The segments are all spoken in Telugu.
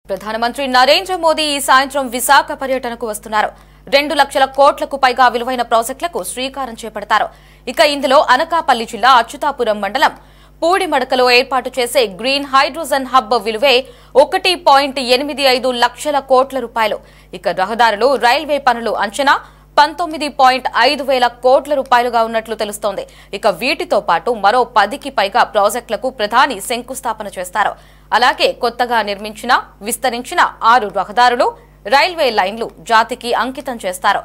ప్రధానమంత్రి నరేంద్ర మోదీ ఈ సాయంత్రం విశాఖ పర్యటనకు వస్తున్నారు. 2 లక్షల కోట్లకు పైగా విలువైన ప్రాజెక్టులకు శ్రీకారం చేపడతారు. ఇక ఇందులో అనకాపల్లి జిల్లా అచ్యుతాపురం మండలం పూడిమడకలో ఏర్పాటు చేసే గ్రీన్ హైడ్రోజన్ హబ్ విలువే 1.85 లక్షల కోట్ల రూపాయలు. ఇక రహదారులు, రైల్వే పనులు అంచనా 19.5 వేల కోట్ల రూపాయలుగా ఉన్నట్లు తెలుస్తోంది. ఇక వీటితో పాటు మరో 10కి పైగా ప్రాజెక్టులకు ప్రధాని శంకుస్థాపన చేస్తారు. అలాగే కొత్తగా నిర్మించిన, విస్తరించిన 6 రహదారులు, రైల్వే లైన్లు జాతికి అంకితం చేస్తారు.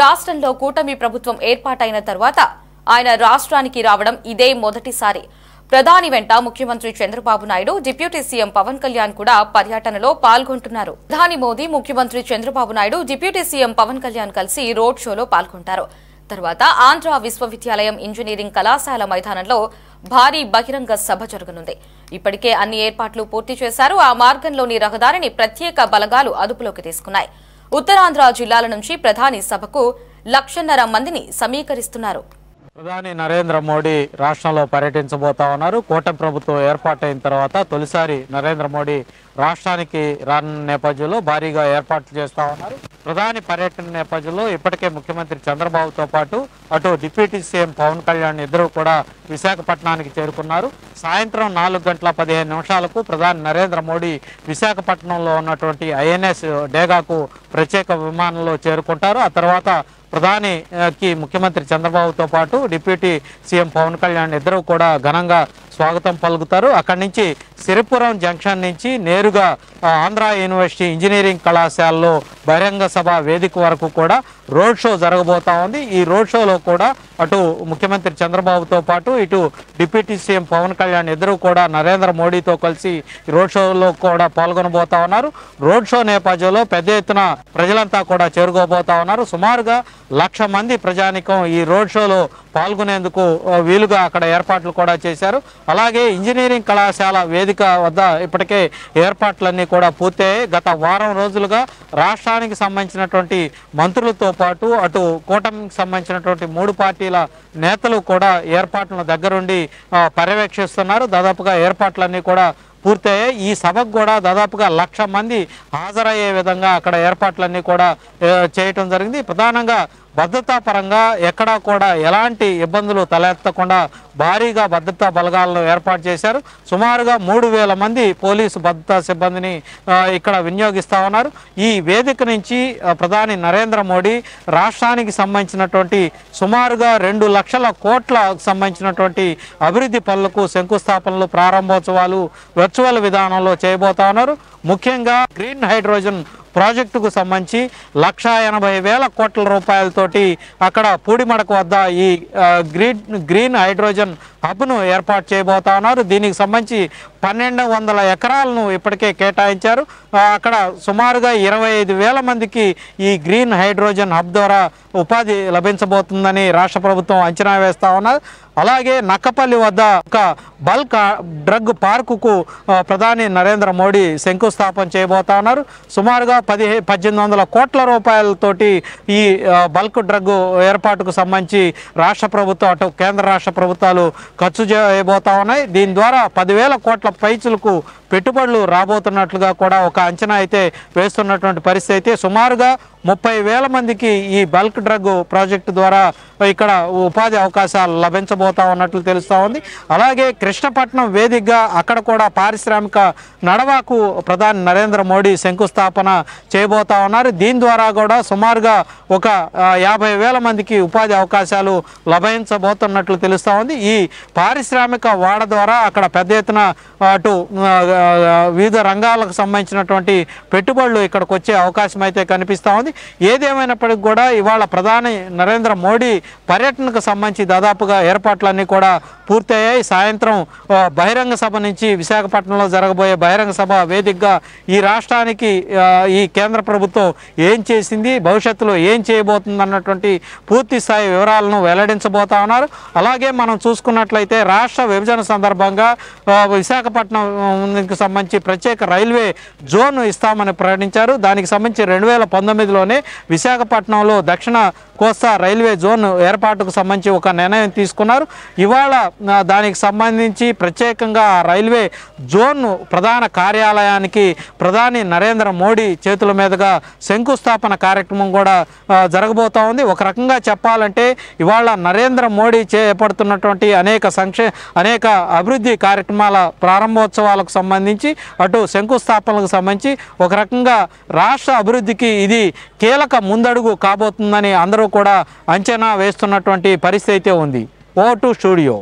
రాష్ట్రంలో కూటమి ప్రభుత్వం ఏర్పాటైన తర్వాత ఆయన రాష్ట్రానికి రావడం ఇదే మొదటిసారి. ప్రధాని వెంట ముఖ్యమంత్రి చంద్రబాబు నాయుడు, డిప్యూటీ సీఎం పవన్ కళ్యాణ్ కూడా పర్యటనలో పాల్గొంటున్నారు. ప్రధాని మోదీ, ముఖ్యమంత్రి చంద్రబాబు నాయుడు, డిప్యూటీ సీఎం పవన్ కళ్యాణ్ కలిసి రోడ్ షోలో పాల్గొంటారు. తర్వాత ఆంధ్ర విశ్వవిద్యాలయం ఇంజనీరింగ్ కళాశాల మైదానంలో భారీ బహిరంగ సభ జరగనుంది. ఇప్పటికే అన్ని ఏర్పాట్లు పూర్తి చేశారు. ఆ మార్గంలోని రహదారిని ప్రత్యేక బలగాలు అదుపులోకి తీసుకున్నాయి. ఉత్తరాంధ్ర జిల్లాల నుంచి ప్రధాని సభకు 1,50,000 మందిని సమీకరిస్తున్నారు. ప్రధాని నరేంద్ర మోడీ రాష్ట్రంలో పర్యటించబోతా ఉన్నారు. కూటమి ప్రభుత్వం ఏర్పాటైన తర్వాత తొలిసారి నరేంద్ర మోడీ రాష్ట్రానికి రానున్న నేపథ్యంలో భారీగా ఏర్పాట్లు చేస్తా ఉన్నారు. ప్రధాని పర్యటన నేపథ్యంలో ఇప్పటికే ముఖ్యమంత్రి చంద్రబాబుతో పాటు అటు డిప్యూటీ సీఎం పవన్ కళ్యాణ్ ఇద్దరు కూడా విశాఖపట్నానికి చేరుకున్నారు. సాయంత్రం 4:15 ప్రధాని నరేంద్ర మోడీ విశాఖపట్నంలో ఉన్నటువంటి ఐఎన్ఎస్ డేగాకు ప్రత్యేక విమానంలో చేరుకుంటారు. ఆ తర్వాత ప్రధానికి ముఖ్యమంత్రి చంద్రబాబుతో పాటు డిప్యూటీ సీఎం పవన్ కళ్యాణ్ ఇద్దరు కూడా ఘనంగా స్వాగతం పలుకుతారు. అక్కడి నుంచి సిరిపురం జంక్షన్ నుంచి నేరుగా ఆంధ్ర యూనివర్సిటీ ఇంజనీరింగ్ కళాశాలలో బహిరంగ సభ వేదిక వరకు కూడా రోడ్ షో జరగబోతా ఉంది. ఈ రోడ్ షోలో కూడా అటు ముఖ్యమంత్రి చంద్రబాబుతో పాటు ఇటు డిప్యూటీ సీఎం పవన్ కళ్యాణ్ ఇద్దరు కూడా నరేంద్ర మోడీతో కలిసి రోడ్ షోలో కూడా పాల్గొనబోతా ఉన్నారు. రోడ్ షో నేపథ్యంలో పెద్ద ఎత్తున ప్రజలంతా కూడా చేరుకోబోతా ఉన్నారు. సుమారుగా 1,00,000 మంది ప్రజానికం ఈ రోడ్ షోలో పాల్గొనేందుకు వీలుగా అక్కడ ఏర్పాట్లు కూడా చేశారు. అలాగే ఇంజనీరింగ్ కళాశాల వేదిక వద్ద ఇప్పటికే ఏర్పాట్లన్నీ కూడా పూర్తయ్యాయి. గత వారం రోజులుగా రాష్ట్రానికి సంబంధించినటువంటి మంత్రులతో పాటు అటు కూటమికి సంబంధించినటువంటి 3 పార్టీల నేతలు కూడా ఏర్పాట్లను దగ్గరుండి పర్యవేక్షిస్తున్నారు. దాదాపుగా ఏర్పాట్లన్నీ కూడా పూర్తయ్యాయి. ఈ సభకు కూడా దాదాపుగా 1,00,000 మంది హాజరయ్యే విధంగా అక్కడ ఏర్పాట్లన్నీ కూడా చేయటం జరిగింది. ప్రధానంగా భద్రతా పరంగా ఎక్కడా కూడా ఎలాంటి ఇబ్బందులు తలెత్తకుండా భారీగా భద్రతా బలగాలను ఏర్పాటు చేశారు. సుమారుగా 3,000 మంది పోలీసు భద్రతా సిబ్బందిని ఇక్కడ వినియోగిస్తా ఉన్నారు. ఈ వేదిక నుంచి ప్రధాని నరేంద్ర మోడీ రాష్ట్రానికి సంబంధించినటువంటి సుమారుగా 2 లక్షల కోట్లకు సంబంధించినటువంటి అభివృద్ధి పనులకు శంకుస్థాపనలు, ప్రారంభోత్సవాలు వర్చువల్ విధానంలో చేయబోతా ఉన్నారు. ముఖ్యంగా గ్రీన్ హైడ్రోజన్ ప్రాజెక్టుకు సంబంధించి 1,80,000 కోట్ల రూపాయలతోటి అక్కడ పూడిమడక వద్ద ఈ గ్రీన్ హైడ్రోజన్ హబ్ను ఏర్పాటు చేయబోతా ఉన్నారు. దీనికి సంబంధించి 1,200 ఎకరాలను ఇప్పటికే కేటాయించారు. అక్కడ సుమారుగా 25,000 మందికి ఈ గ్రీన్ హైడ్రోజన్ హబ్ ద్వారా ఉపాధి లభించబోతుందని రాష్ట్ర ప్రభుత్వం అంచనా వేస్తా ఉన్నారు. అలాగే నక్కపల్లి వద్ద ఒక బల్క్ డ్రగ్ పార్కుకు ప్రధాని నరేంద్ర మోడీ శంకుస్థాపన చేయబోతా ఉన్నారు. సుమారుగా 1,800 కోట్ల రూపాయలతోటి ఈ బల్క్ డ్రగ్ ఏర్పాటుకు సంబంధించి రాష్ట్ర ప్రభుత్వం అటు కేంద్ర రాష్ట్ర ప్రభుత్వాలు ఖర్చు చేయబోతా ఉన్నాయి. దీని ద్వారా 10,000 కోట్ల పైచులకు పెట్టుబడులు రాబోతున్నట్లుగా కూడా ఒక అంచనా అయితే వేస్తున్నటువంటి పరిస్థితి అయితే సుమారుగా 30,000 మందికి ఈ బల్క్ డ్రగ్ ప్రాజెక్టు ద్వారా ఇక్కడ ఉపాధి అవకాశాలు లభించబోతా ఉన్నట్లు తెలుస్తూ ఉంది. అలాగే కృష్ణపట్నం వేదికగా అక్కడ కూడా పారిశ్రామిక నడవాకు ప్రధాని నరేంద్ర మోడీ శంకుస్థాపన చేయబోతా ఉన్నారు. దీని ద్వారా కూడా సుమారుగా ఒక 50,000 మందికి ఉపాధి అవకాశాలు లభించబోతున్నట్లు తెలుస్తూ ఉంది. ఈ పారిశ్రామిక వాడ ద్వారా అక్కడ పెద్ద ఎత్తున అటు వివిధ రంగాలకు సంబంధించినటువంటి పెట్టుబడులు ఇక్కడికి వచ్చే అవకాశం అయితే కనిపిస్తూ ఉంది. ఏదేమైనప్పటికీ కూడా ఇవాళ ప్రధాని నరేంద్ర మోడీ పర్యటనకు సంబంధించి దాదాపుగా ఏర్పాట్లన్నీ కూడా పూర్తయ్యాయి. సాయంత్రం బహిరంగ సభ నుంచి విశాఖపట్నంలో జరగబోయే బహిరంగ సభ వేదికగా ఈ రాష్ట్రానికి ఈ కేంద్ర ప్రభుత్వం ఏం చేసింది, భవిష్యత్తులో ఏం చేయబోతుంది అన్నటువంటి పూర్తి స్థాయి వివరాలను వెల్లడించబోతా ఉన్నారు. అలాగే మనం చూసుకున్నట్లయితే రాష్ట్ర విభజన సందర్భంగా విశాఖపట్నంకి సంబంధించి ప్రత్యేక రైల్వే జోన్ ఇస్తామని ప్రకటించారు. దానికి సంబంధించి 2019లోనే విశాఖపట్నంలో దక్షిణ కోస్తా రైల్వే జోన్ ఏర్పాటుకు సంబంధించి ఒక నిర్ణయం తీసుకున్నారు. ఇవాళ దానికి సంబంధించి ప్రత్యేకంగా రైల్వే జోన్ ప్రధాన కార్యాలయానికి ప్రధాని నరేంద్ర మోడీ చేతుల మీదుగా శంకుస్థాపన కార్యక్రమం కూడా జరగబోతా ఉంది. ఒక రకంగా చెప్పాలంటే ఇవాళ నరేంద్ర మోడీ చేపడుతున్నటువంటి అనేక అభివృద్ధి కార్యక్రమాల ప్రారంభోత్సవాలకు సంబంధించి అటు శంకుస్థాపనలకు సంబంధించి ఒక రకంగా రాష్ట్ర అభివృద్ధికి ఇది కీలక ముందడుగు కాబోతుందని అందరూ కూడా అంచనా వేస్తున్నటువంటి పరిస్థితి అయితే ఉంది. ఓ టు స్టూడియో.